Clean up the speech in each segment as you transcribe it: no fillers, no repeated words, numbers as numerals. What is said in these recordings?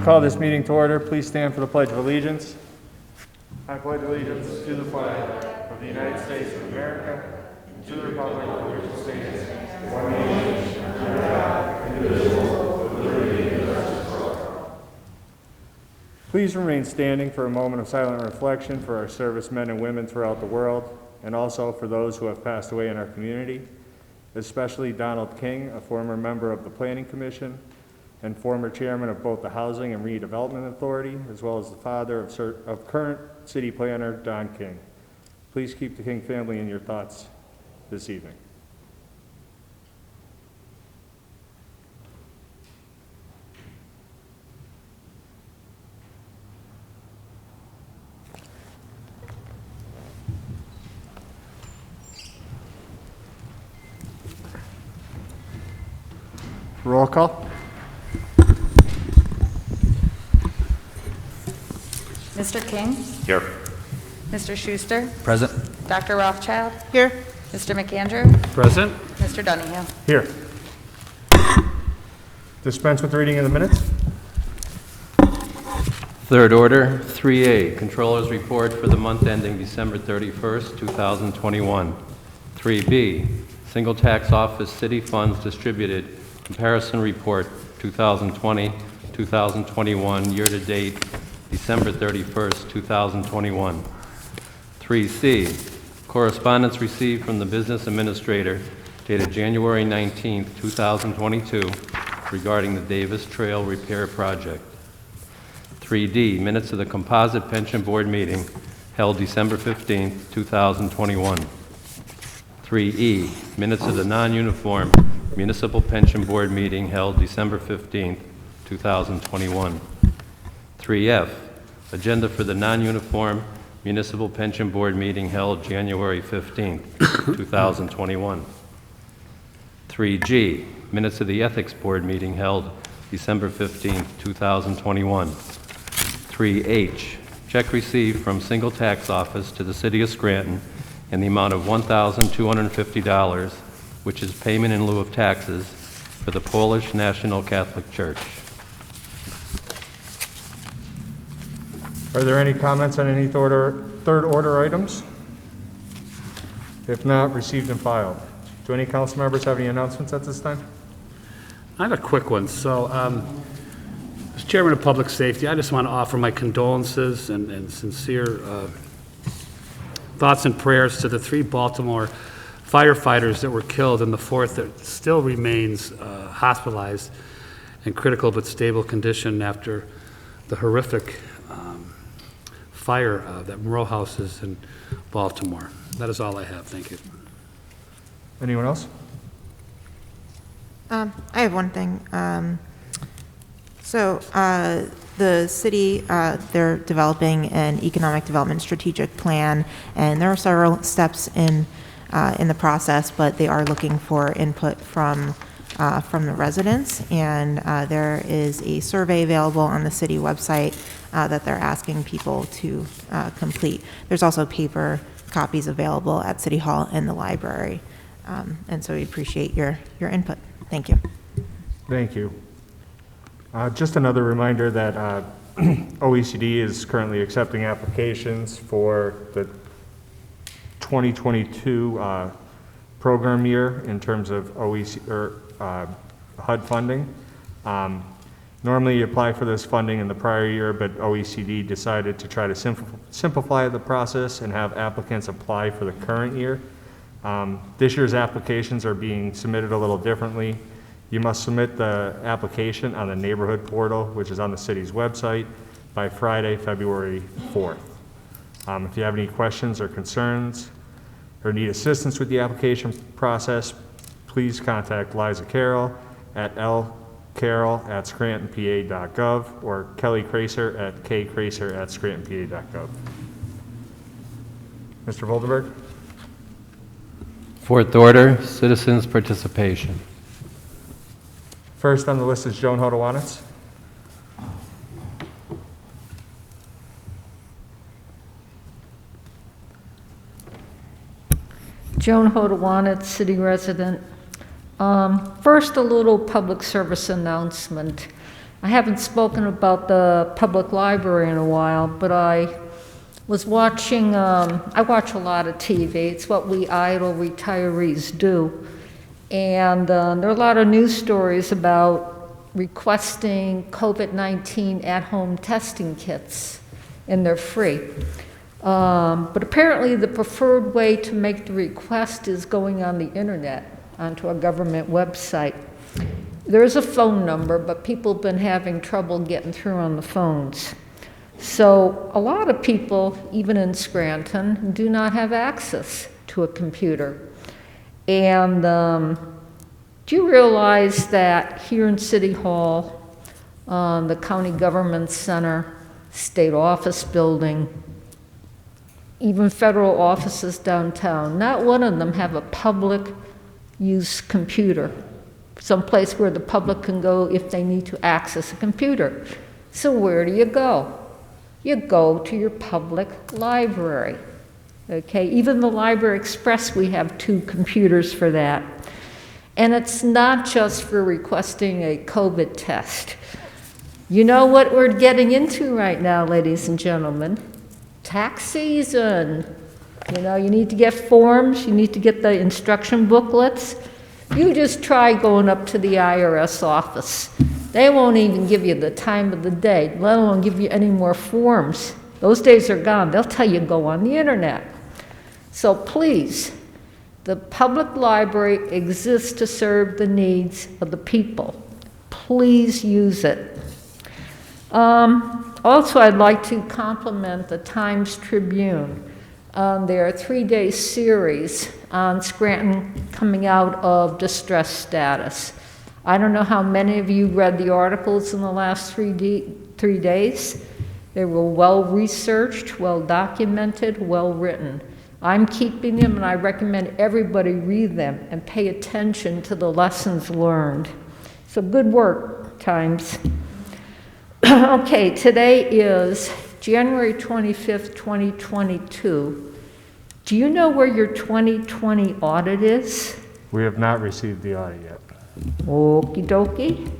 Call this meeting to order. Please stand for the Pledge of Allegiance. I pledge allegiance to the flag of the United States of America and to the republic for which it stands, one nation, under God, indivisible, with liberty and justice for all. Please remain standing for a moment of silent reflection for our servicemen and women throughout the world, and also for those who have passed away in our community, especially Donald King, a former member of the Planning Commission and former chairman of both the Housing and Redevelopment Authority, as well as the father of current city planner Don King. Please keep the King family in your thoughts this evening. Roll call. Mr. King? Here. Mr. Schuster? Present. Dr. Rothchild? Here. Mr. McAndrew? Present. Mr. Donahue? Here. Dispense with the reading of the minutes. Third order, 3A, Controller's Report for the month ending December 31st, 2021. 3B, Single Tax Office City Funds Distributed Comparison Report 2020-2021, year-to-date December 31st, 2021. 3C, correspondence received from the Business Administrator dated January 19th, 2022, regarding the Davis Trail Repair Project. 3D, minutes of the Composite Pension Board meeting held December 15th, 2021. 3E, minutes of the non-uniform Municipal Pension Board meeting held December 15th, 2021. 3F, agenda for the non-uniform Municipal Pension Board meeting held January 15th, 2021. 3G, minutes of the Ethics Board meeting held December 15th, 2021. 3H, check received from Single Tax Office to the City of Scranton in the amount of $1,250, which is payment in lieu of taxes for the Polish National Catholic Church. Are there any comments on any third order items? If not, received and filed. Do any council members have any announcements at this time? I have a quick one. So, as Chairman of Public Safety, I just want to offer my condolences and sincere thoughts and prayers to the 3 Baltimore firefighters that were killed and the 4th that still remains hospitalized in critical but stable condition after the horrific fire that row houses in Baltimore. That is all I have. Thank you. Anyone else? I have one thing. The city, they're developing an economic development strategic plan, and there are several steps in the process, but they are looking for input from the residents, and there is a survey available on the city website that they're asking people to complete. There's also paper copies available at City Hall and the library, and so we appreciate your input. Thank you. Thank you. Just another reminder that OECD is currently accepting applications for the 2022 program year in terms of HUD funding. Normally you apply for this funding in the prior year, but OECD decided to try to simplify the process and have applicants apply for the current year. This year's applications are being submitted a little differently. You must submit the application on the neighborhood portal, which is on the city's website, by Friday, February 4th. If you have any questions or concerns or need assistance with the application process, please contact Liza Carroll at lcarroll@scrantonpa.gov or Kelly Cracer at kcracer@scrantonpa.gov. Mr. Voldenberg? Fourth order, citizens' participation. First on the list is Joan Hodowanitz. Joan Hodowanitz, city resident. First, a little public service announcement. I haven't spoken about the public library in a while, but I was watching, I watch a lot of TV. It's what we idle retirees do. And there are a lot of news stories about requesting COVID-19 at-home testing kits, and they're free. But apparently the preferred way to make the request is going on the internet, onto a government website. There is a phone number, but people have been having trouble getting through on the phones. So a lot of people, even in Scranton, do not have access to a computer. And do you realize that here in City Hall, the County Government Center, State Office Building, even federal offices downtown, not one of them have a public use computer, someplace where the public can go if they need to access a computer. So where do you go? You go to your public library. Okay, even the Library Express, we have 2 computers for that. And it's not just for requesting a COVID test. You know what we're getting into right now, ladies and gentlemen? Tax season. You know, you need to get forms, you need to get the instruction booklets. You just try going up to the IRS office. They won't even give you the time of the day, let alone give you any more forms. Those days are gone. They'll tell you go on the internet. So please, the public library exists to serve the needs of the people. Please use it. Also, I'd like to compliment the Times Tribune on their 3-day series on Scranton coming out of distress status. I don't know how many of you read the articles in the last 3 days. They were well-researched, well-documented, well-written. I'm keeping them, and I recommend everybody read them and pay attention to the lessons learned. So good work, Times. Okay, today is January 25th, 2022. Do you know where your 2020 audit is? We have not received the audit yet. Okie dokie.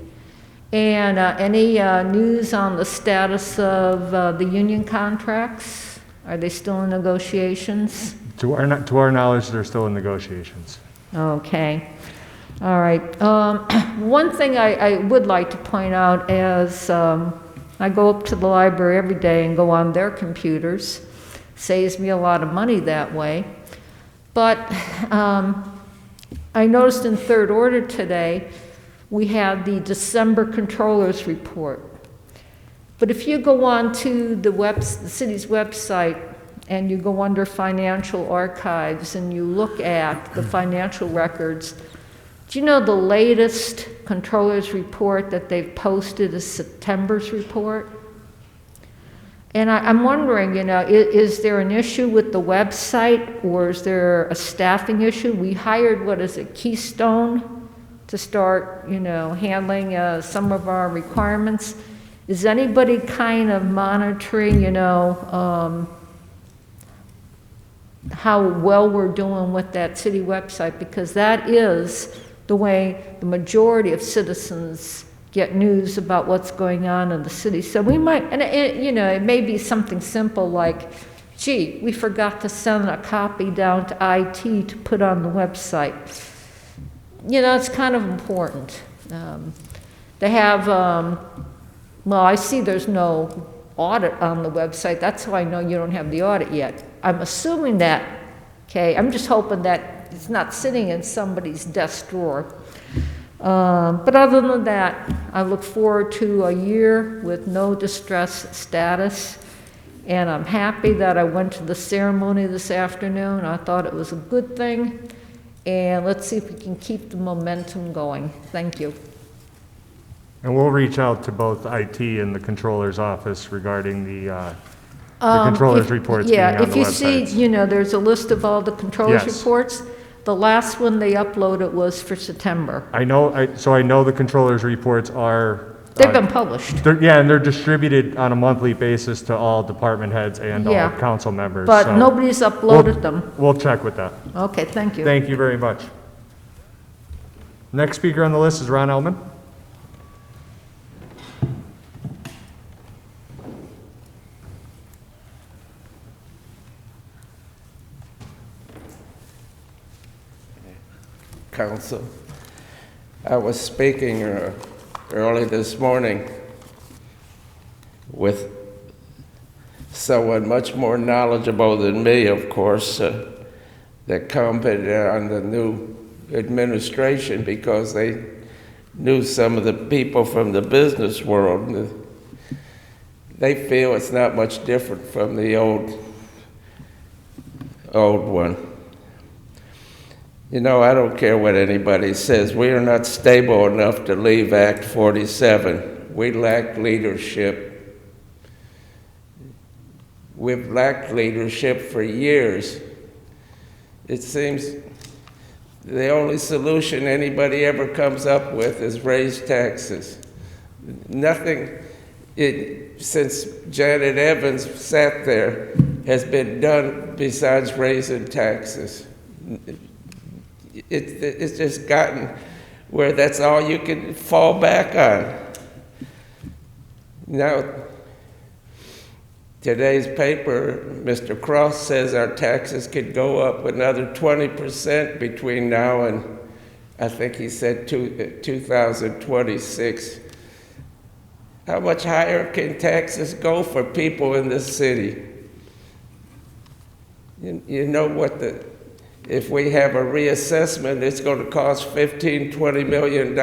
And any news on the status of the union contracts? Are they still in negotiations? To our knowledge, they're still in negotiations. Okay. All right. One thing I would like to point out is I go up to the library every day and go on their computers. Saves me a lot of money that way. But I noticed in third order today, we had the December controller's report. But if you go on to the city's website and you go under financial archives and you look at the financial records, do you know the latest controller's report that they've posted is September's report? And I'm wondering, you know, is there an issue with the website, or is there a staffing issue? We hired, what is it, Keystone, to start, you know, handling some of our requirements. Is anybody kind of monitoring, you know, how well we're doing with that city website? Because that is the way the majority of citizens get news about what's going on in the city. So we might, and you know, it may be something simple like, gee, we forgot to send a copy down to IT to put on the website. You know, it's kind of important. They have, well, I see there's no audit on the website. That's how I know you don't have the audit yet. I'm assuming that, okay, I'm just hoping that it's not sitting in somebody's desk drawer. But other than that, I look forward to a year with no distress status, and I'm happy that I went to the ceremony this afternoon. I thought it was a good thing, and let's see if we can keep the momentum going. Thank you. And we'll reach out to both IT and the controller's office regarding the controller's reports being on the website. Yeah, if you see, you know, there's a list of all the controller's Yes. reports. The last one they uploaded was for September. I know, so I know the controller's reports are... They've been published. Yeah, and they're distributed on a monthly basis to all department heads and all Yeah. council members. But so nobody's uploaded them. We'll check with that. Okay, thank you. Thank you very much. Next speaker on the list is Ron Elman. Council. I was speaking early this morning with someone much more knowledgeable than me, of course, that commented on the new administration because they knew some of the people from the business world. They feel it's not much different from the old one. You know, I don't care what anybody says. We are not stable enough to leave Act 47. We lack leadership. We've lacked leadership for years. It seems the only solution anybody ever comes up with is raise taxes. Nothing, since Janet Evans sat there, has been done besides raising taxes. It's just gotten where that's all you can fall back on. Now, today's paper, Mr. Cross says our taxes could go up another 20% between now and, I think he said 2026. How much higher can taxes go for people in this city? You know what if we have a reassessment, it's going to cost $15, $20 million.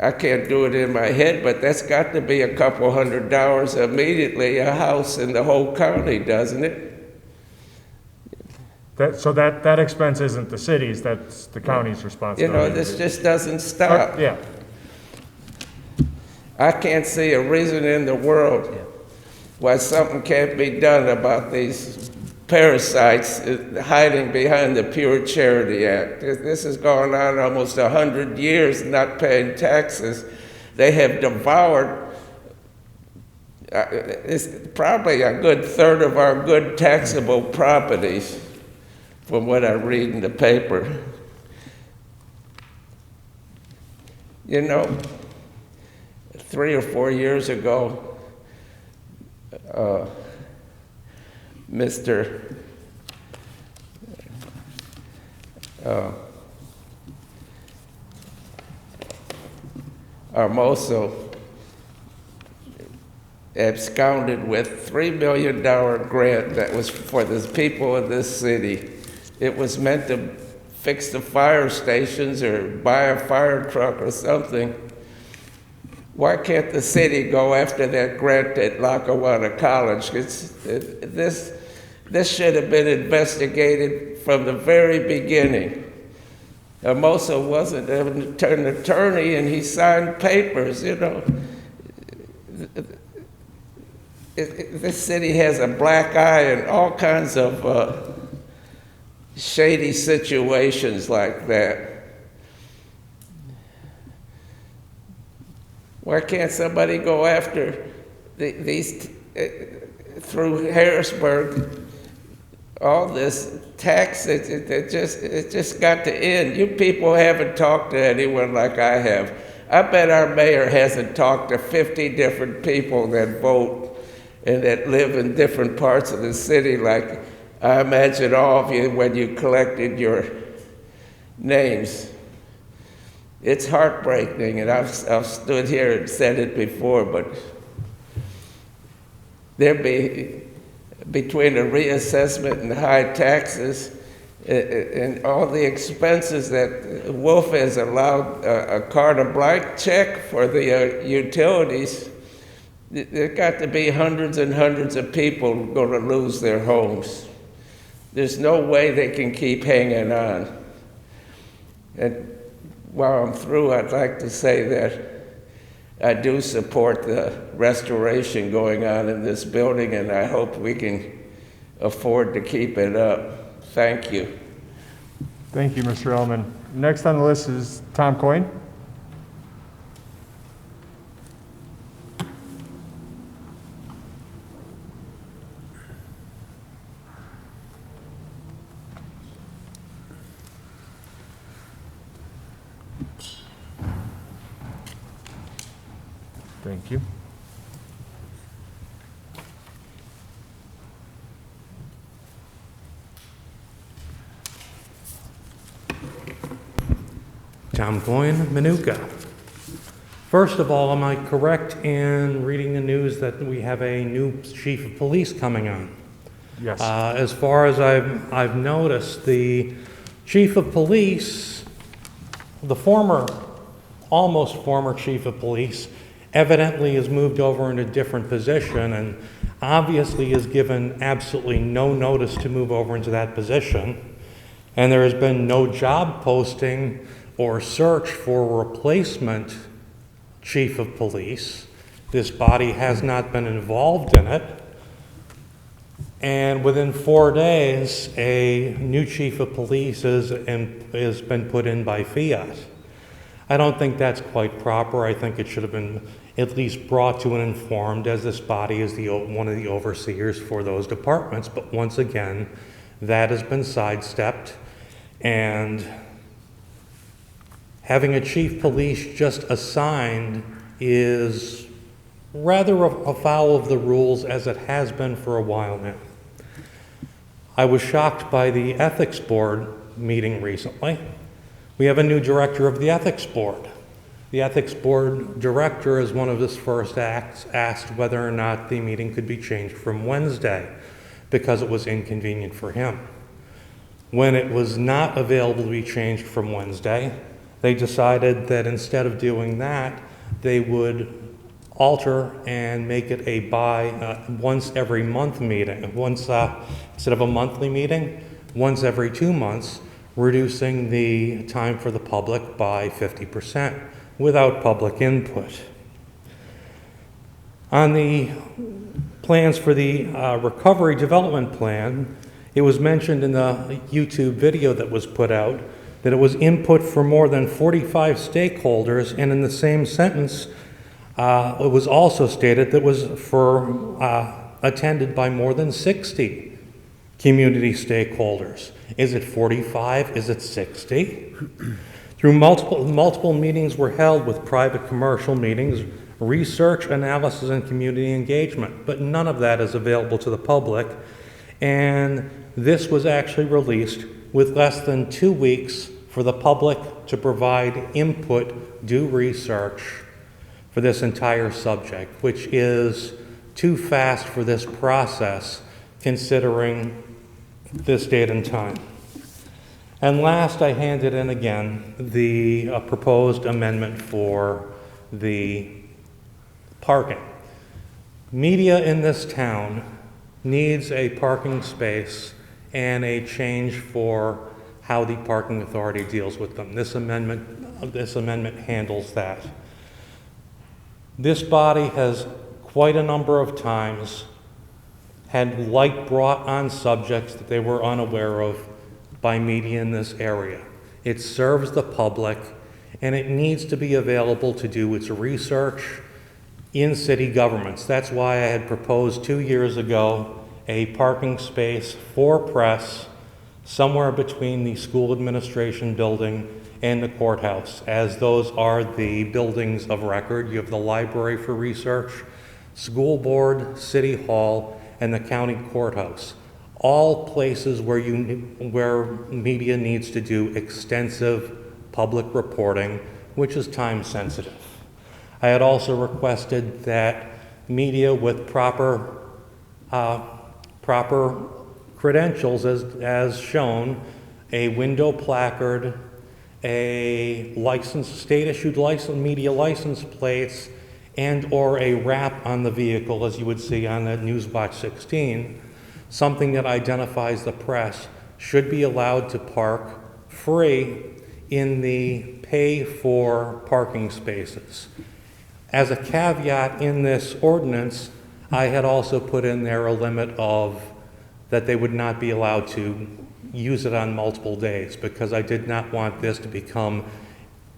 I can't do it in my head, but that's got to be a couple $100 immediately a house in the whole county, doesn't it? So that expense isn't the city's, that's the county's responsibility. You know, this just doesn't stop. Yeah. I can't see a reason in the world why something can't be done about these parasites hiding behind the Pure Charity Act. This has gone on almost 100 years not paying taxes. They have devoured it's probably a good third of our good taxable properties from what I read in the paper. You know, 3 or 4 years ago, Mr. Armoso absconded with $3 million grant that was for the people of this city. It was meant to fix the fire stations or buy a fire truck or something. Why can't the city go after that grant at Lackawanna College? This should have been investigated from the very beginning. Hermoso wasn't an attorney, and he signed papers, you know. This city has a black eye in all kinds of shady situations like that. Why can't somebody go after these, through Harrisburg, all this tax, it just got to end. You people haven't talked to anyone like I have. I bet our mayor hasn't talked to 50 different people that vote and that live in different parts of the city like I imagine all of you when you collected your names. It's heartbreaking, and I've stood here and said it before, but between a reassessment and high taxes and all the expenses that Wolf has allowed a carte blanche check for the utilities, there got to be hundreds and hundreds of people going to lose their homes. There's no way they can keep hanging on. And while I'm through, I'd like to say that I do support the restoration going on in this building, and I hope we can afford to keep it up. Thank you. Thank you, Mr. Ellman. Next on the list is Tom Coyne. Thank you. I'm going Manuka. First of all, am I correct in reading the news that we have a new chief of police coming on? Yes. As far as I've noticed, the chief of police, the almost former chief of police, evidently has moved over in a different position and obviously is given absolutely no notice to move over into that position. And there has been no job posting or search for a replacement chief of police. This body has not been involved in it. And within 4 days, a new chief of police has been put in by fiat. I don't think that's quite proper. I think it should have been at least brought to and informed, as this body is one of the overseers for those departments. But once again, that has been sidestepped. And having a chief police just assigned is rather afoul of the rules, as it has been for a while now. I was shocked by the ethics board meeting recently. We have a new director of the ethics board. The ethics board director, as one of his first acts, asked whether or not the meeting could be changed from Wednesday because it was inconvenient for him. When it was not available to be changed from Wednesday, they decided that instead of doing that, they would alter and make it a once every month meeting. Instead of a monthly meeting, once every 2 months, reducing the time for the public by 50% without public input. On the plans for the recovery development plan, it was mentioned in the YouTube video that was put out that it was input for more than 45 stakeholders, and in the same sentence, it was also stated that it was attended by more than 60 community stakeholders. Is it 45? Is it 60? Through multiple meetings were held with private commercial meetings, research, analysis, and community engagement, but none of that is available to the public. And this was actually released with less than 2 weeks for the public to provide input, do research for this entire subject, which is too fast for this process considering this date and time. And last, I handed in again the proposed amendment for the parking. Media in this town needs a parking space and a change for how the parking authority deals with them. This amendment handles that. This body has quite a number of times had light brought on subjects that they were unaware of by media in this area. It serves the public, and it needs to be available to do its research in city governments. That's why I had proposed 2 years ago a parking space for press somewhere between the school administration building and the courthouse, as those are the buildings of record. You have the library for research, school board, city hall, and the county courthouse. All places where media needs to do extensive public reporting, which is time sensitive. I had also requested that media with proper credentials as shown, a window placard, a state-issued media license plates, and or a wrap on the vehicle, as you would see on the Newswatch 16, something that identifies the press, should be allowed to park free in the pay for parking spaces. As a caveat in this ordinance, I had also put in there a limit of that they would not be allowed to use it on multiple days, because I did not want this to become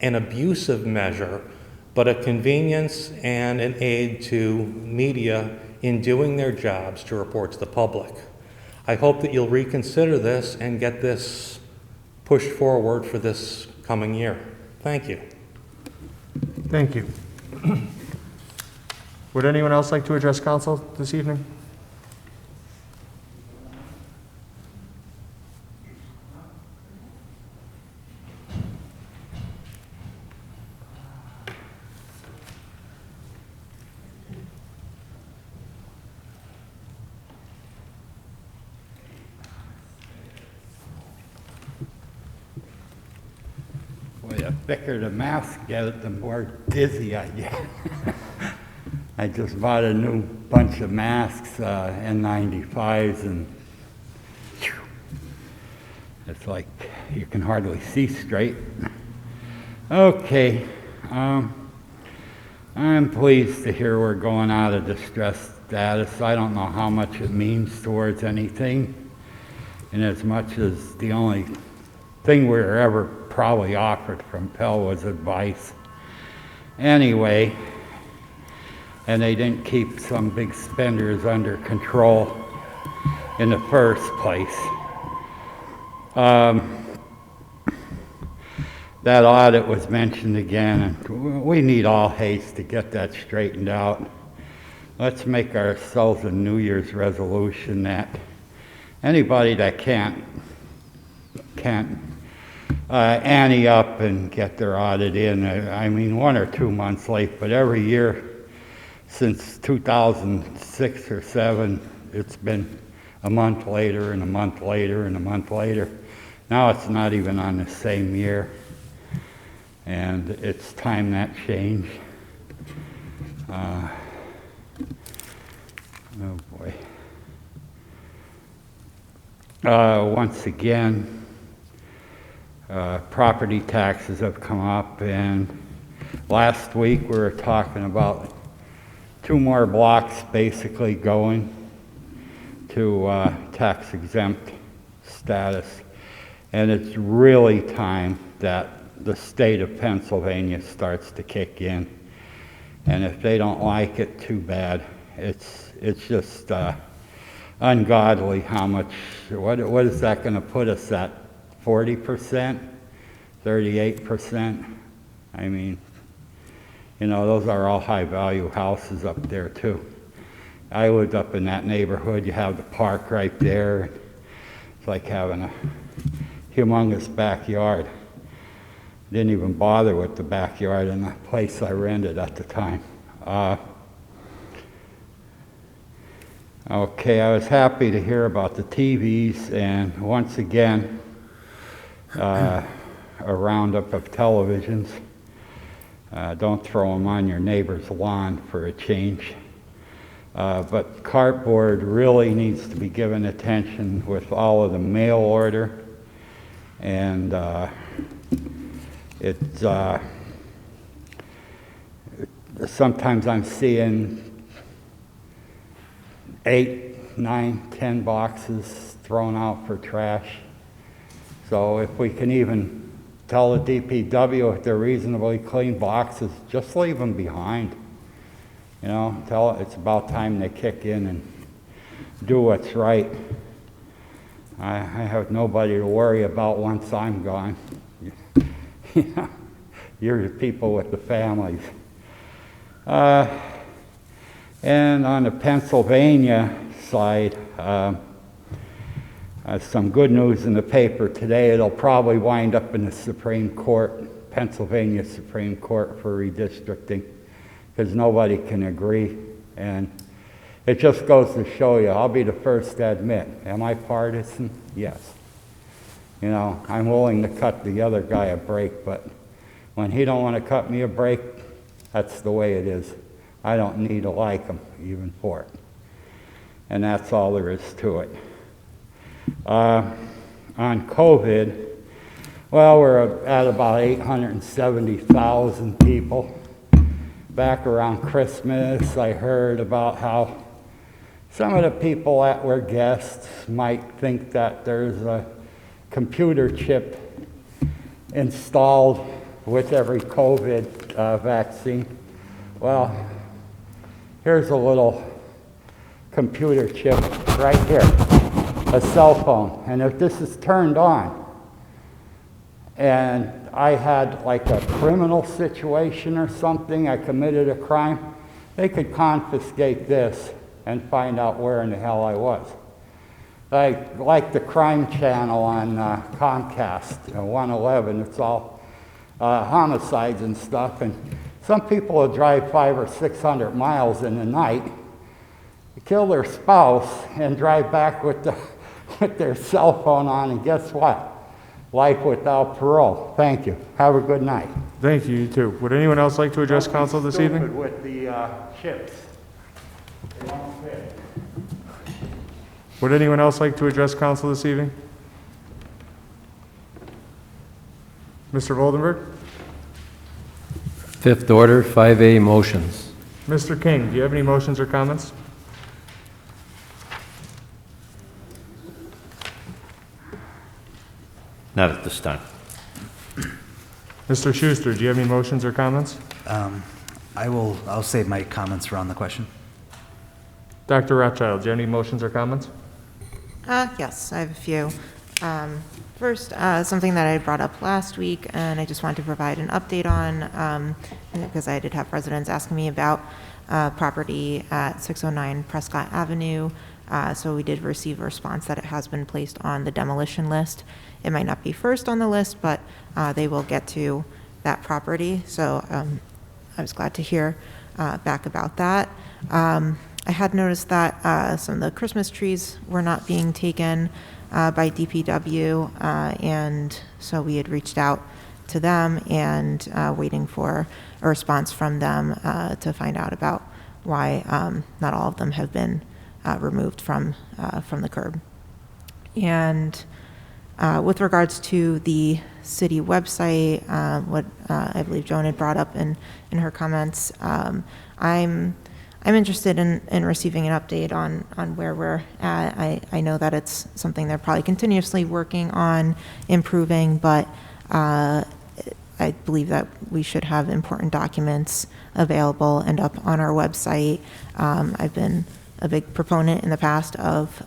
an abusive measure, but a convenience and an aid to media in doing their jobs to report to the public. I hope that you'll reconsider this and get this pushed forward for this coming year. Thank you. Thank you. Would anyone else like to address council this evening? the thicker the mask get, the more dizzy I get. I just bought a new bunch of masks, N95s, and phew, it's like you can hardly see straight. Okay, I'm pleased to hear we're going out of distress status. I don't know how much it means towards anything, in as much as the only thing we were ever probably offered from Pell was advice. Anyway, and they didn't keep some big spenders under control in the first place. That audit was mentioned again, and we need all haste to get that straightened out. Let's make ourselves a New Year's resolution that anybody that can't ante up and get their audit in, I mean 1 or 2 months late, but every year since 2006 or 7, it's been a month later and a month later and a month later. Now it's not even on the same year, and it's time that changed. Oh boy. Once again, property taxes have come up, and last week we were talking about 2 more blocks basically going to tax exempt status, and it's really time that the state of Pennsylvania starts to kick in, and if they don't like it, too bad. It's just ungodly how much, what is that going to put us at, 40%, 38%? I mean, you know, those are all high-value houses up there, too. I lived up in that neighborhood. You have the park right there. It's like having a humongous backyard. Didn't even bother with the backyard in the place I rented at the time. Okay, I was happy to hear about the TVs, and once again, a roundup of televisions. Don't throw them on your neighbor's lawn for a change. But cardboard really needs to be given attention with all of the mail order, and sometimes I'm seeing 8, 9, 10 boxes thrown out for trash. So if we can even tell the DPW if they're reasonably clean boxes, just leave them behind. You know, tell it it's about time they kick in and do what's right. I have nobody to worry about once I'm gone. You're the people with the families. And on the Pennsylvania side, some good news in the paper today. It'll probably wind up in the Supreme Court, Pennsylvania Supreme Court, for redistricting, because nobody can agree. And it just goes to show you, I'll be the first to admit, am I partisan? Yes. You know, I'm willing to cut the other guy a break, but when he don't want to cut me a break, that's the way it is. I don't need to like him, even for it. And that's all there is to it. On COVID, well, we're at about 870,000 people. Back around Christmas, I heard about how some of the people that were guests might think that there's a computer chip installed with every COVID vaccine. Well, here's a little computer chip right here, a cell phone. And if this is turned on, and I had like a criminal situation or something, I committed a crime, they could confiscate this and find out where in the hell I was. Like the crime channel on Comcast, 111, it's all homicides and stuff. And some people will drive 500 or 600 miles in the night, kill their spouse, and drive back with their cell phone on, and guess what? life without parole. Thank you. Have a good night. Thank you, you too. Would anyone else like to address council this evening? Stupid with the chips. They won't fit. Would anyone else like to address council this evening? Mr. Voldenberg? Fifth order, 5A motions. Mr. King, do you have any motions or comments? Not at this time. Mr. Schuster, do you have any motions or comments? I'll save my comments around the question. Dr. Rothchild, do you have any motions or comments? Yes, I have a few. First, something that I brought up last week, and I just wanted to provide an update on, because I did have residents asking me about property at 609 Prescott Avenue. So we did receive a response that it has been placed on the demolition list. It might not be first on the list, but they will get to that property. So I was glad to hear back about that. I had noticed that some of the Christmas trees were not being taken by DPW, and so we had reached out to them and waiting for a response from them to find out about why not all of them have been removed from the curb. And with regards to the city website, what I believe Joan had brought up in her comments, I'm interested in receiving an update on where we're at. I know that it's something they're probably continuously working on improving, but I believe that we should have important documents available and up on our website. I've been a big proponent in the past of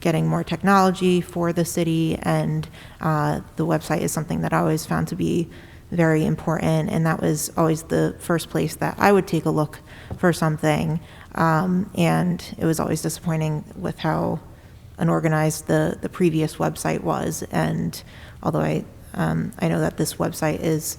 getting more technology for the city, and the website is something that I always found to be very important, and that was always the first place that I would take a look for something, and it was always disappointing with how unorganized the previous website was. And although I know that this website is,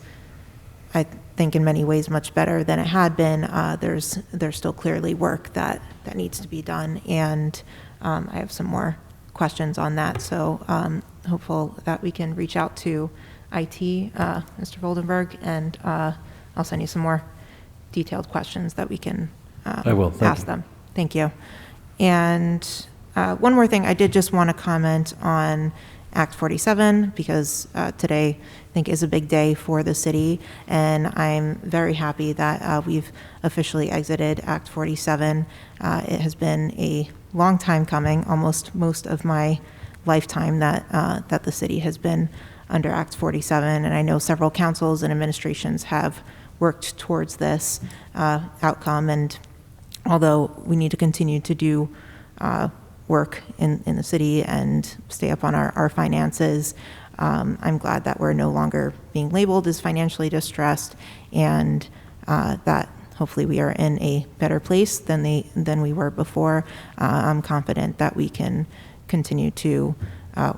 I think, in many ways much better than it had been, there's still clearly work that needs to be done, and I have some more questions on that. So hopeful that we can reach out to IT, Mr. Voldenberg, and I'll send you some more detailed questions that we can I will. Thank ask you. them. Thank you. And one more thing, I did just want to comment on Act 47, because today I think is a big day for the city, and I'm very happy that we've officially exited Act 47. It has been a long time coming, almost most of my lifetime that the city has been under Act 47, and I know several councils and administrations have worked towards this outcome, and although we need to continue to do work in the city and stay up on our finances, I'm glad that we're no longer being labeled as financially distressed, and that hopefully we are in a better place than we were before. I'm confident that we can continue to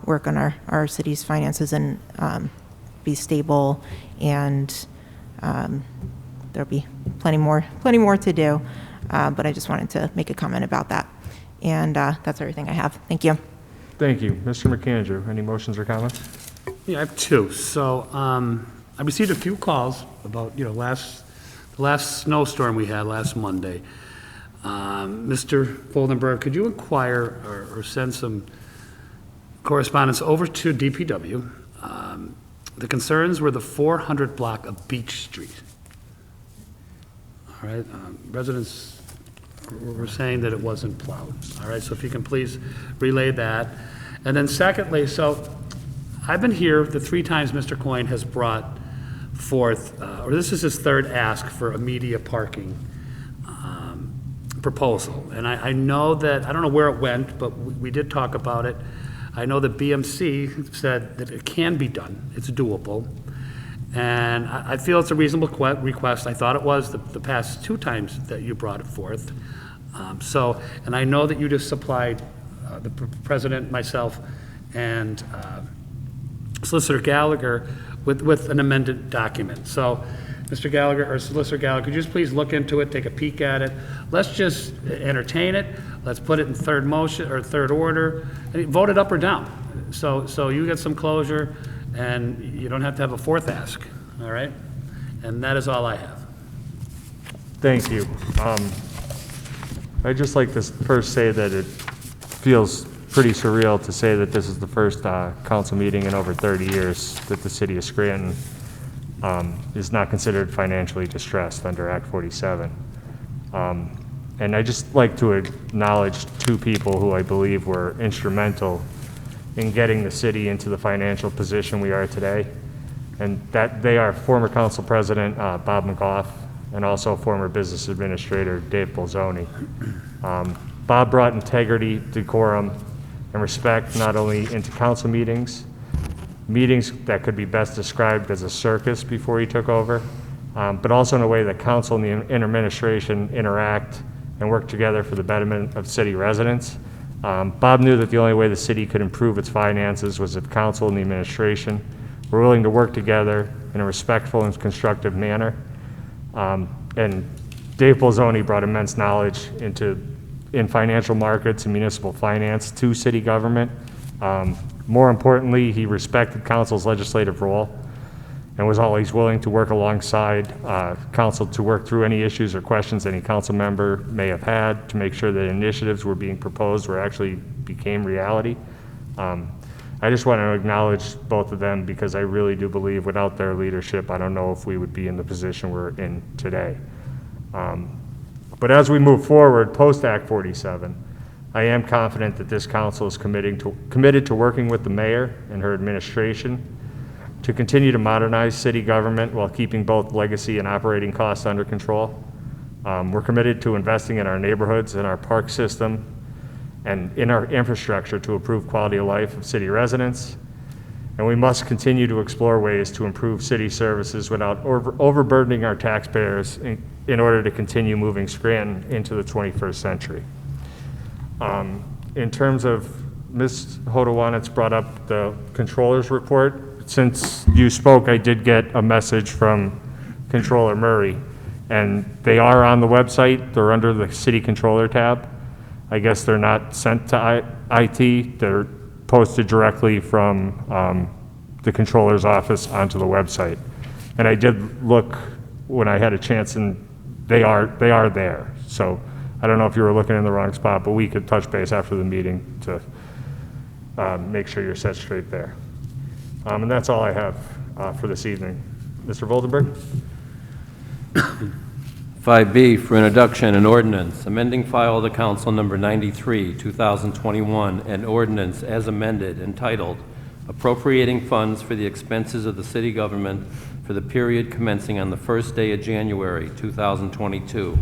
work on our city's finances and be stable, and there'll be plenty more to do, but I just wanted to make a comment about that. And that's everything I have. Thank you. Thank you. Mr. McAndrew, any motions or comments? Yeah, I have two. So I received a few calls about, the last snowstorm we had last Monday. Mr. Voldenberg, could you inquire or send some correspondence over to DPW? The concerns were the 400 block of Beach Street. All right, residents were saying that it wasn't plowed. All right, so if you can please relay that. And then secondly, so I've been here the 3 times Mr. Coyne has brought forth, or this is his third ask for a media parking proposal. And I know that, I don't know where it went, but we did talk about it. I know that BMC said that it can be done, it's doable. And I feel it's a reasonable request. I thought it was the past 2 times that you brought it forth. And I know that you just supplied the president, myself, and Solicitor Gallagher with an amended document. So, Mr. Gallagher, or Solicitor Gallagher, could you just please look into it, take a peek at it? Let's just entertain it. Let's put it in third motion or third order, and vote it up or down. So you get some closure, and you don't have to have a fourth ask, all right? And that is all I have. Thank you. I'd just like to first say that it feels pretty surreal to say that this is the first council meeting in over 30 years that the city of Scranton is not considered financially distressed under Act 47. And I just like to acknowledge two people who I believe were instrumental in getting the city into the financial position we are today. And that they are former council president Bob McGough and also former business administrator Dave Bolzoni. Bob brought integrity, decorum, and respect not only into council meetings that could be best described as a circus before he took over, but also in a way that council and the administration interact and work together for the betterment of city residents. Bob knew that the only way the city could improve its finances was if council and the administration were willing to work together in a respectful and constructive manner. And Dave Bolzoni brought immense knowledge in financial markets and municipal finance to city government. More importantly, he respected council's legislative role and was always willing to work alongside council to work through any issues or questions any council member may have had to make sure that initiatives were being proposed were actually became reality. I just want to acknowledge both of them because I really do believe without their leadership, I don't know if we would be in the position we're in today. But as we move forward post Act 47, I am confident that this council is committed to working with the mayor and her administration to continue to modernize city government while keeping both legacy and operating costs under control. We're committed to investing in our neighborhoods and our park system and in our infrastructure to improve quality of life of city residents. And we must continue to explore ways to improve city services without overburdening our taxpayers in order to continue moving Scranton into the 21st century. In terms of Ms. Hodowanitz brought up the controller's report. Since you spoke, I did get a message from Controller Murray, and they are on the website. They're under the City Controller tab. I guess they're not sent to IT. They're posted directly from the Controller's office onto the website. And I did look when I had a chance, and they are there. So I don't know if you were looking in the wrong spot, but we could touch base after the meeting to make sure you're set straight there. And that's all I have for this evening. Mr. Voldenberg? 5B for introduction, an ordinance amending file of the council number 93, 2021, an ordinance as amended entitled appropriating funds for the expenses of the city government for the period commencing on the first day of January 2022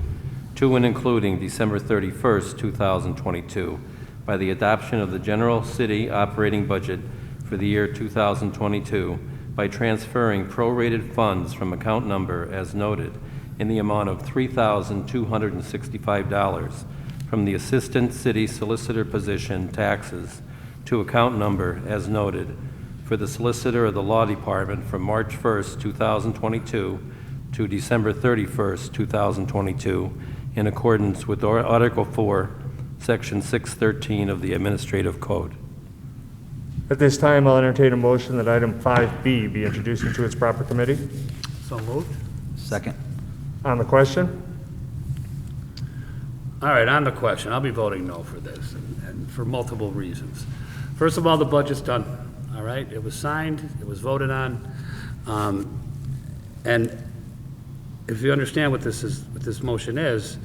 to and including December 31st, 2022 by the adoption of the general city operating budget for the year 2022 by transferring prorated funds from account number as noted in the amount of $3,265 from the Assistant City Solicitor position taxes to account number as noted for the Solicitor of the Law Department from March 1st, 2022 to December 31st, 2022 in accordance with Article 4, Section 613 of the Administrative Code. At this time, I'll entertain a motion that item 5B be introduced into its proper committee. So moved. Second. On the question? All right, on the question, I'll be voting no for this, and for multiple reasons. First of all, the budget's done, all right? It was signed, it was voted on, and if you understand what this motion is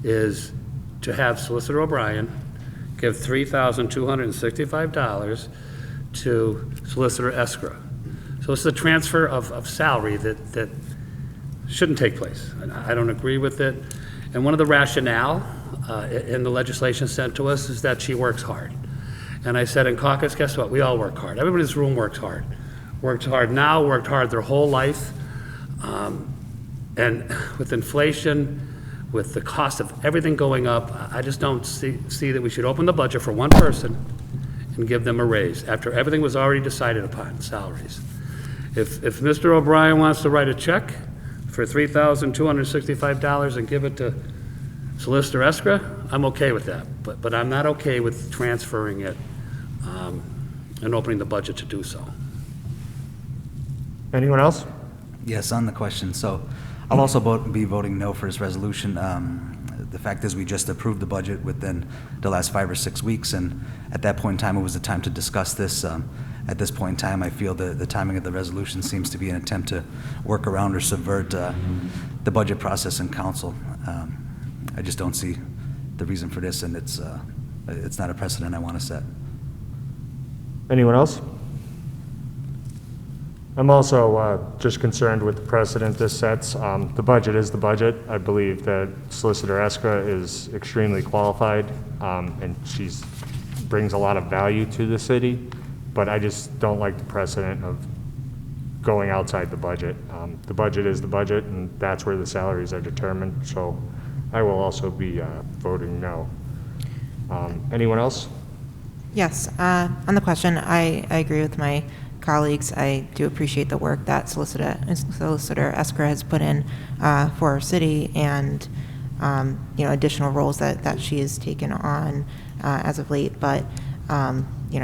to have Solicitor O'Brien give $3,265 to Solicitor Esquire. So it's a transfer of salary that shouldn't take place. I don't agree with it. And one of the rationale in the legislation sent to us is that she works hard. And I said in caucus, guess what? We all work hard. Everybody in this room works hard. Worked hard now, worked hard their whole life. And with inflation, with the cost of everything going up, I just don't see that we should open the budget for one person and give them a raise after everything was already decided upon, salaries. If Mr. O'Brien wants to write a check for $3,265 and give it to Solicitor Esquire, I'm okay with that. But I'm not okay with transferring it and opening the budget to do so. Anyone else? Yes, on the question. So I'll also be voting no for this resolution. The fact is, we just approved the budget within the last 5 or 6 weeks, and at that point in time, it was the time to discuss this. At this point in time, I feel the timing of the resolution seems to be an attempt to work around or subvert the budget process in council. I just don't see the reason for this, and it's not a precedent I want to set. Anyone else? I'm also just concerned with the precedent this sets. The budget is the budget. I believe that Solicitor Esquire is extremely qualified, and she brings a lot of value to the city, but I just don't like the precedent of going outside the budget. The budget is the budget, and that's where the salaries are determined, so I will also be voting no. Anyone else? Yes, on the question, I agree with my colleagues. I do appreciate the work that Solicitor Esquire has put in for our city, and additional roles that she has taken on as of late. But I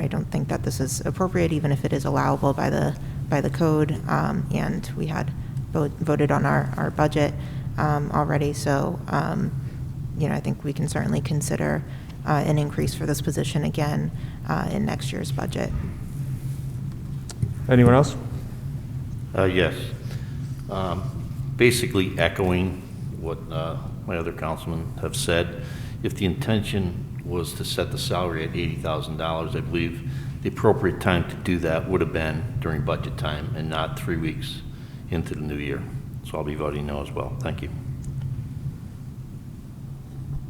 don't think that this is appropriate, even if it is allowable by the code. And we had voted on our budget already, so I think we can certainly consider an increase for this position again in next year's budget. Anyone else? Yes. Basically echoing what my other councilmen have said, if the intention was to set the salary at $80,000, I believe the appropriate time to do that would have been during budget time and not 3 weeks into the new year. So I'll be voting no as well. Thank you.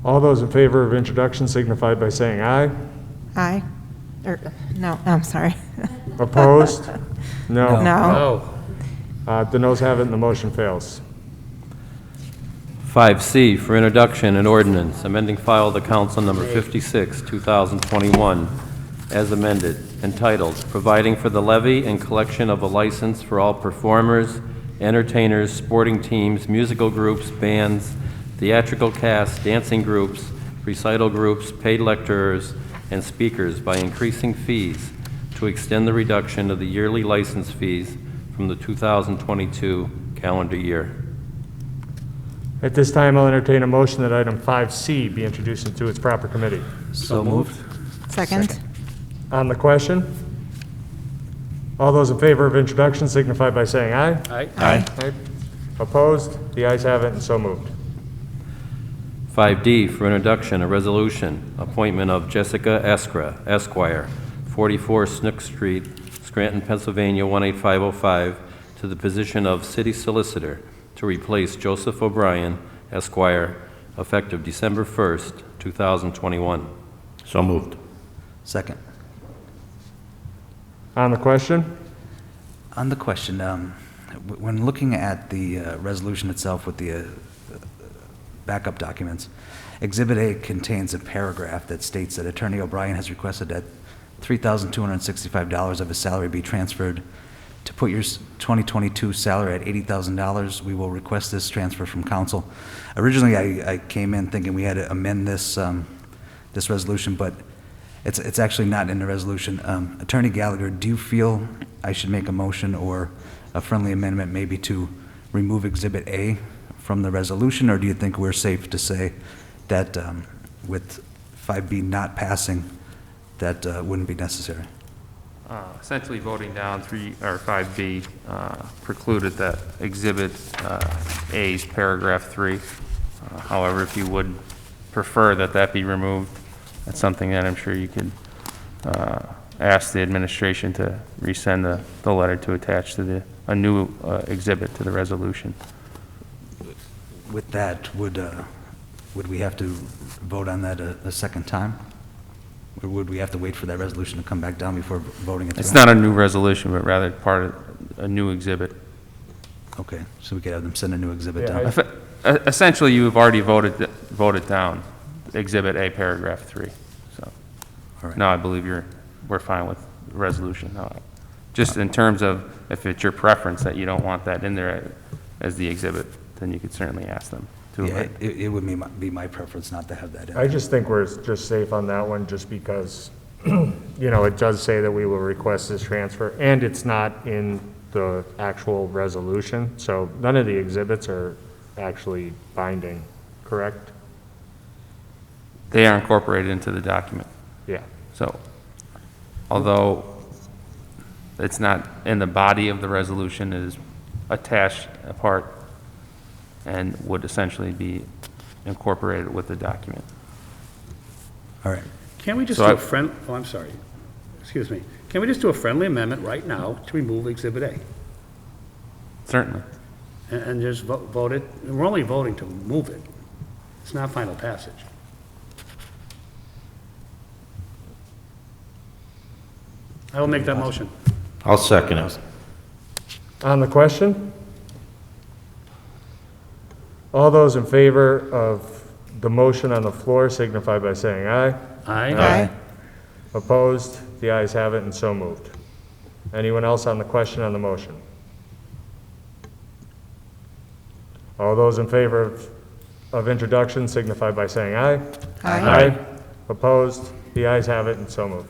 All those in favor of introduction signify by saying aye. Aye? No, I'm sorry. Opposed? No. No. The noes have it and the motion fails. 5C for introduction and ordinance, amending file of the council number 56, 2021, as amended, entitled, Providing for the Levy and Collection of a License for All Performers, Entertainers, Sporting Teams, Musical Groups, Bands, Theatrical Casts, Dancing Groups, Recital Groups, Paid Lecturers, and Speakers by increasing fees to extend the reduction of the yearly license fees from the 2022 calendar year. At this time, I'll entertain a motion that item 5C be introduced into its proper committee. So moved. Second? On the question, all those in favor of introduction signify by saying aye. Aye. Aye. Opposed? The ayes have it and so moved. 5D for introduction, a resolution, appointment of Jessica Esquire, 44 Snook Street, Scranton, Pennsylvania, 18505, to the position of City Solicitor to replace Joseph O'Brien, Esquire, effective December 1st, 2021. So moved. Second. On the question, On the question, when looking at the resolution itself with the backup documents, Exhibit A contains a paragraph that states that Attorney O'Brien has requested that $3,265 of his salary be transferred. To put your 2022 salary at $80,000, we will request this transfer from council. Originally, I came in thinking we had to amend this this resolution, but it's actually not in the resolution. Attorney Gallagher, do you feel I should make a motion or a friendly amendment maybe to remove Exhibit A from the resolution, or do you think we're safe to say that with 5B not passing, that wouldn't be necessary? Essentially voting down 5B precluded that Exhibit A's paragraph 3. However, if you would prefer that be removed, that's something that I'm sure you could ask the administration to resend the letter to attach to a new exhibit to the resolution. With that, would we have to vote on that a second time? Or would we have to wait for that resolution to come back down before voting it through? It's not a new resolution, but rather part of a new exhibit. Okay, so we could have them send a new exhibit down? Essentially, you have already voted down Exhibit A, paragraph 3. So, All right. no, I believe we're fine with the resolution. No, just in terms of if it's your preference that you don't want that in there as the exhibit, then you could certainly ask them to. Yeah, it would be my preference not to have that in. I just think we're just safe on that one just because you know, it does say that we will request this transfer, and it's not in the actual resolution, so none of the exhibits are actually binding, correct? They are incorporated into the document. Yeah. So, although it's not in the body of the resolution, it is attached apart and would essentially be incorporated with the document. All right. Can't we just So do I- a friend, oh, I'm sorry, excuse me. Can we just do a friendly amendment right now to remove Exhibit A? Certainly. And just vote it, we're only voting to move it. It's not final passage. I will make that motion. I'll second it. On the question? All those in favor of the motion on the floor signify by saying aye. Aye. Opposed? The ayes have it, and so moved. Anyone else on the question on the motion? All those in favor of introduction signify by saying aye. Aye. Opposed? The ayes have it, and so moved.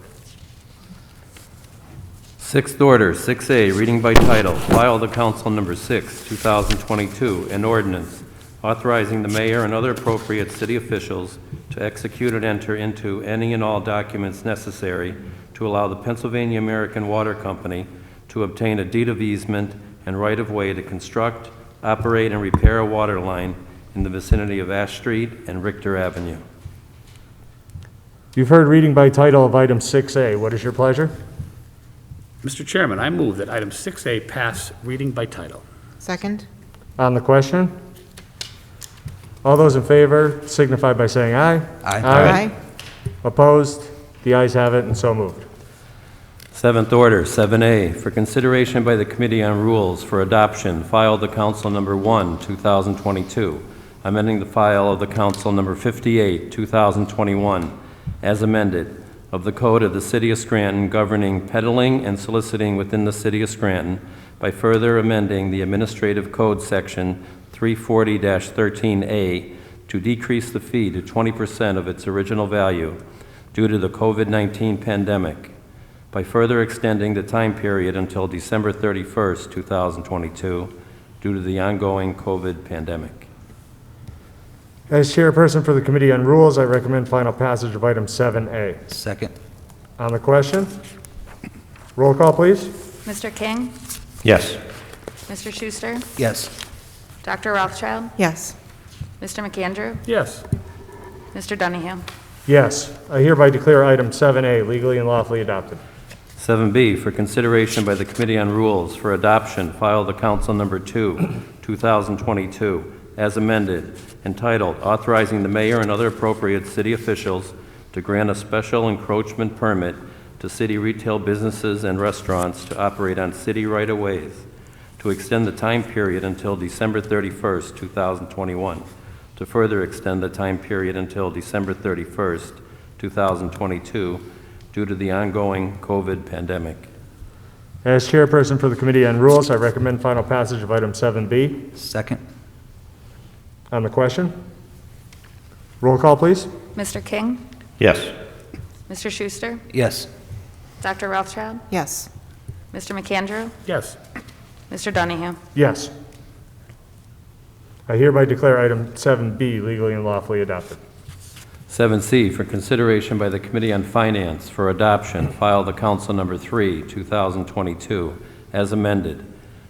Sixth order, 6A, reading by title, file the council number 6, 2022, an ordinance authorizing the mayor and other appropriate city officials to execute and enter into any and all documents necessary to allow the Pennsylvania American Water Company to obtain a deed of easement and right-of-way to construct, operate, and repair a water line in the vicinity of Ash Street and Richter Avenue. You've heard reading by title of item 6A. What is your pleasure? Mr. Chairman, I move that item 6A pass reading by title. Second? On the question? All those in favor signify by saying aye. Aye. Opposed? The ayes have it, and so moved. Seventh order, 7A, for consideration by the Committee on Rules for adoption, file the council number 1, 2022, amending the file of the council number 58, 2021, as amended, of the Code of the City of Scranton governing peddling and soliciting within the City of Scranton by further amending the Administrative Code Section 340-13A to decrease the fee to 20% of its original value due to the COVID-19 pandemic, by further extending the time period until December 31st, 2022, due to the ongoing COVID pandemic. As chairperson for the Committee on Rules, I recommend final passage of item 7A. Second. On the question? Roll call, please. Mr. King? Yes. Mr. Schuster? Yes. Dr. Rothchild? Yes. Mr. McAndrew? Yes. Mr. Donahue? Yes, I hereby declare item 7A legally and lawfully adopted. 7B, for consideration by the Committee on Rules for adoption, file the council number 2, 2022, as amended, entitled Authorizing the Mayor and Other Appropriate City Officials to Grant a Special Encroachment Permit to city retail businesses and restaurants to operate on city right-of-ways, to extend the time period until December 31st, 2021, to further extend the time period until December 31st, 2022, due to the ongoing COVID pandemic. As chairperson for the Committee on Rules, I recommend final passage of item 7B. Second. On the question? Roll call, please. Mr. King? Yes. Mr. Schuster? Yes. Dr. Rothchild? Yes. Mr. McAndrew? Yes. Mr. Donahue? Yes. I hereby declare item 7B legally and lawfully adopted. 7C, for consideration by the Committee on Finance for adoption, file the council number 3, 2022, as amended,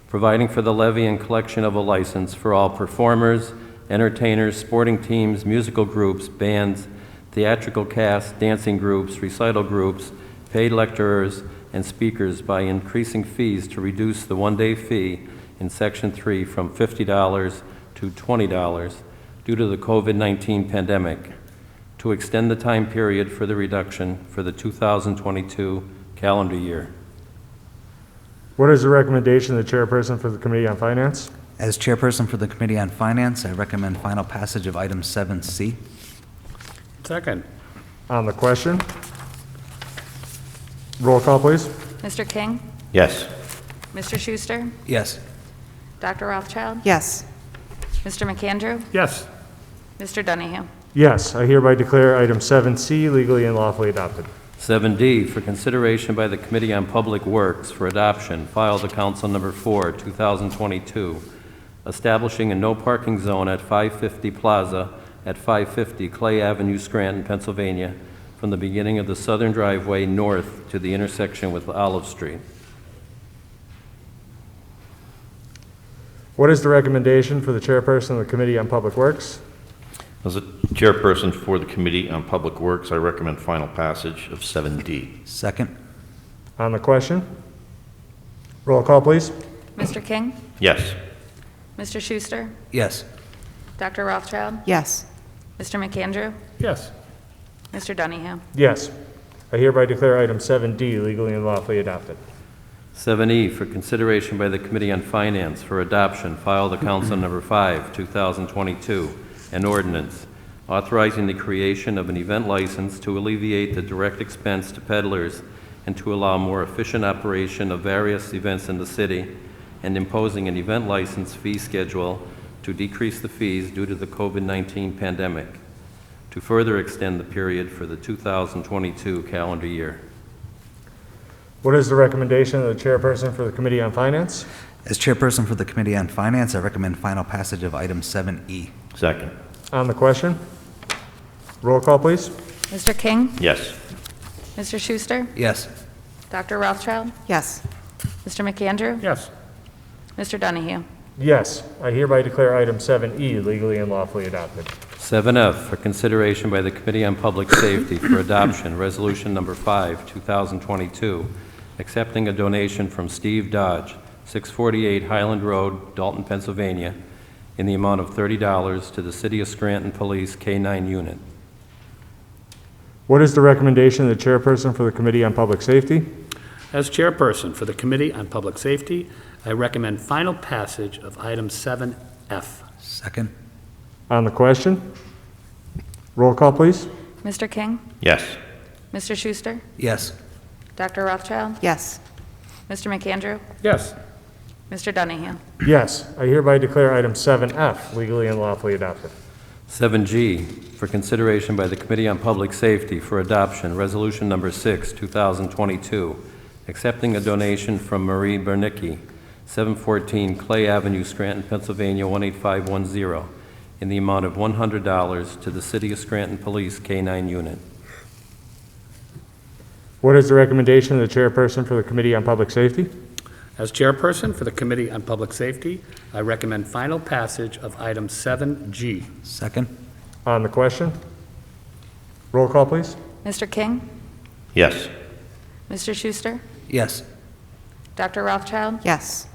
providing for the levy and collection of a license for all performers, entertainers, sporting teams, musical groups, bands, theatrical casts, dancing groups, recital groups, paid lecturers, and speakers by increasing fees to reduce the one-day fee in Section 3 from $50 to $20 due to the COVID-19 pandemic, to extend the time period for the reduction for the 2022 calendar year. What is the recommendation of the chairperson for the Committee on Finance? As chairperson for the Committee on Finance, I recommend final passage of item 7C. Second. On the question? Roll call, please. Mr. King? Yes. Mr. Schuster? Yes. Dr. Rothchild? Yes. Mr. McAndrew? Yes. Mr. Donahue? Yes, I hereby declare item 7C legally and lawfully adopted. 7D, for consideration by the Committee on Public Works for adoption, file to Council Number 4, 2022, establishing a no parking zone at 550 Plaza at 550 Clay Avenue, Scranton, Pennsylvania, from the beginning of the southern driveway north to the intersection with Olive Street. What is the recommendation for the chairperson of the Committee on Public Works? As a chairperson for the Committee on Public Works, I recommend final passage of 7D. Second. On the question? Roll call, please. Mr. King? Yes. Mr. Schuster? Yes. Dr. Rothchild? Yes. Mr. McAndrew? Yes. Mr. Donahue? Yes. I hereby declare item 7D legally and lawfully adopted. 7E, for consideration by the Committee on Finance for adoption, file to Council Number 5, 2022, an ordinance authorizing the creation of an event license to alleviate the direct expense to peddlers and to allow more efficient operation of various events in the city, and imposing an event license fee schedule to decrease the fees due to the COVID-19 pandemic, to further extend the period for the 2022 calendar year. What is the recommendation of the chairperson for the Committee on Finance? As chairperson for the Committee on Finance, I recommend final passage of item 7E. Second. On the question? Roll call, please. Mr. King? Yes. Mr. Schuster? Yes. Dr. Rothchild? Yes. Mr. McAndrew? Yes. Mr. Donahue? Yes. I hereby declare item 7E legally and lawfully adopted. 7F, for consideration by the Committee on Public Safety for adoption, Resolution Number 5, 2022, accepting a donation from Steve Dodge, 648 Highland Road, Dalton, Pennsylvania, in the amount of $30 to the City of Scranton Police K-9 unit. What is the recommendation of the chairperson for the Committee on Public Safety? As chairperson for the Committee on Public Safety, I recommend final passage of item 7F. Second. On the question? Roll call, please. Mr. King? Yes. Mr. Schuster? Yes. Dr. Rothchild? Yes. Mr. McAndrew? Yes. Mr. Donahue? Yes. I hereby declare item 7F legally and lawfully adopted. 7G, for consideration by the Committee on Public Safety for adoption, Resolution Number 6, 2022, accepting a donation from Marie Bernicki, 714 Clay Avenue, Scranton, Pennsylvania, 18510, in the amount of $100 to the City of Scranton Police K-9 unit. What is the recommendation of the chairperson for the Committee on Public Safety? As chairperson for the Committee on Public Safety, I recommend final passage of item 7G. Second. On the question? Roll call, please. Mr. King? Yes. Mr. Schuster? Yes. Dr. Rothchild? Yes.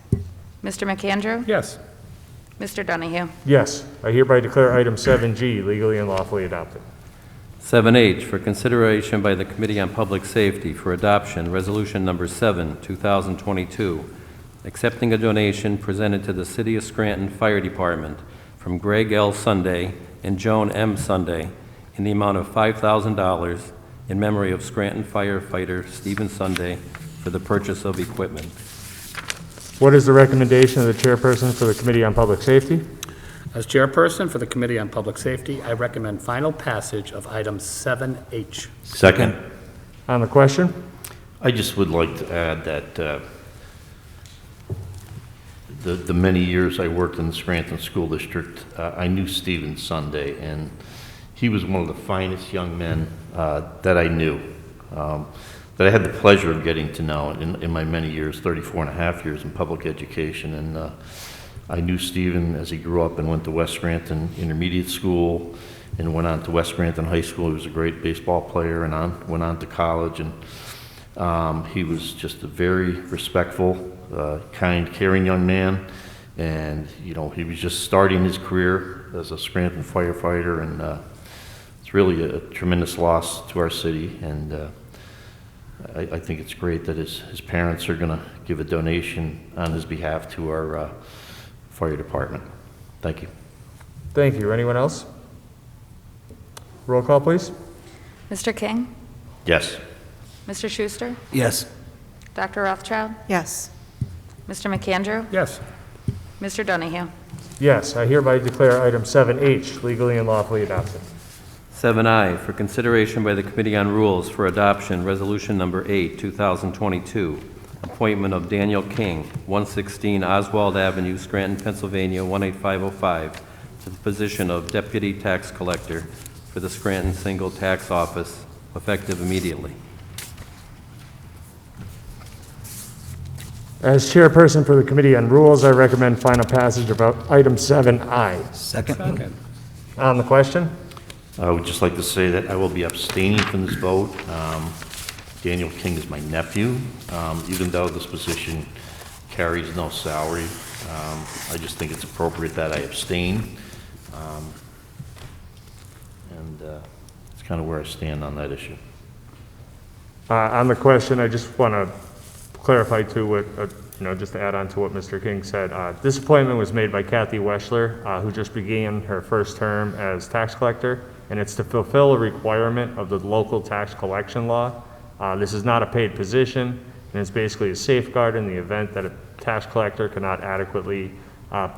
Mr. McAndrew? Yes. Mr. Donahue? Yes. I hereby declare item 7G legally and lawfully adopted. 7H, for consideration by the Committee on Public Safety for adoption, Resolution Number 7, 2022, accepting a donation presented to the City of Scranton Fire Department from Greg L. Sunday and Joan M. Sunday in the amount of $5,000 in memory of Scranton firefighter Stephen Sunday for the purchase of equipment. What is the recommendation of the chairperson for the Committee on Public Safety? As chairperson for the Committee on Public Safety, I recommend final passage of item 7H. Second. On the question? I just would like to add that the many years I worked in the Scranton School District, I knew Stephen Sunday, and he was one of the finest young men that I knew, that I had the pleasure of getting to know in my many years, 34 and a half years in public education. And I knew Stephen as he grew up and went to West Scranton Intermediate School and went on to West Scranton High School. He was a great baseball player and went on to college. And he was just a very respectful, kind, caring young man. And, you know, he was just starting his career as a Scranton firefighter. And it's really a tremendous loss to our city. And I think it's great that his parents are going to give a donation on his behalf to our fire department. Thank you. Thank you. Anyone else? Roll call, please. Mr. King? Yes. Mr. Schuster? Yes. Dr. Rothchild? Yes. Mr. McAndrew? Yes. Mr. Donahue? Yes. I hereby declare item 7H legally and lawfully adopted. 7I, for consideration by the Committee on Rules for Adoption, Resolution Number 8, 2022, appointment of Daniel King, 116 Oswald Avenue, Scranton, Pennsylvania, 18505, to the position of Deputy Tax Collector for the Scranton Single Tax Office, effective immediately. As chairperson for the Committee on Rules, I recommend final passage of item 7I. Second. On the question? I would just like to say that I will be abstaining from this vote. Daniel King is my nephew. Even though this position carries no salary, I just think it's appropriate that I abstain. And it's kind of where I stand on that issue. On the question, I just want to clarify too what, just to add on to what Mr. King said. This appointment was made by Kathy Weschler, who just began her first term as tax collector, and it's to fulfill a requirement of the local tax collection law. This is not a paid position, and it's basically a safeguard in the event that a tax collector cannot adequately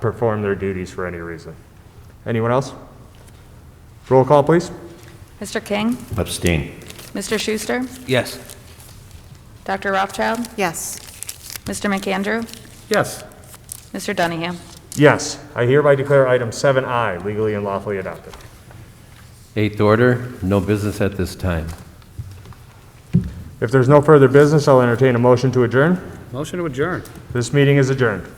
perform their duties for any reason. Anyone else? Roll call, please. Mr. King? Abstain. Mr. Schuster? Yes. Dr. Rothchild? Yes. Mr. McAndrew? Yes. Mr. Donahue? Yes, I hereby declare item 7I legally and lawfully adopted. Eighth order, no business at this time. If there's no further business, I'll entertain a motion to adjourn. Motion to adjourn. This meeting is adjourned.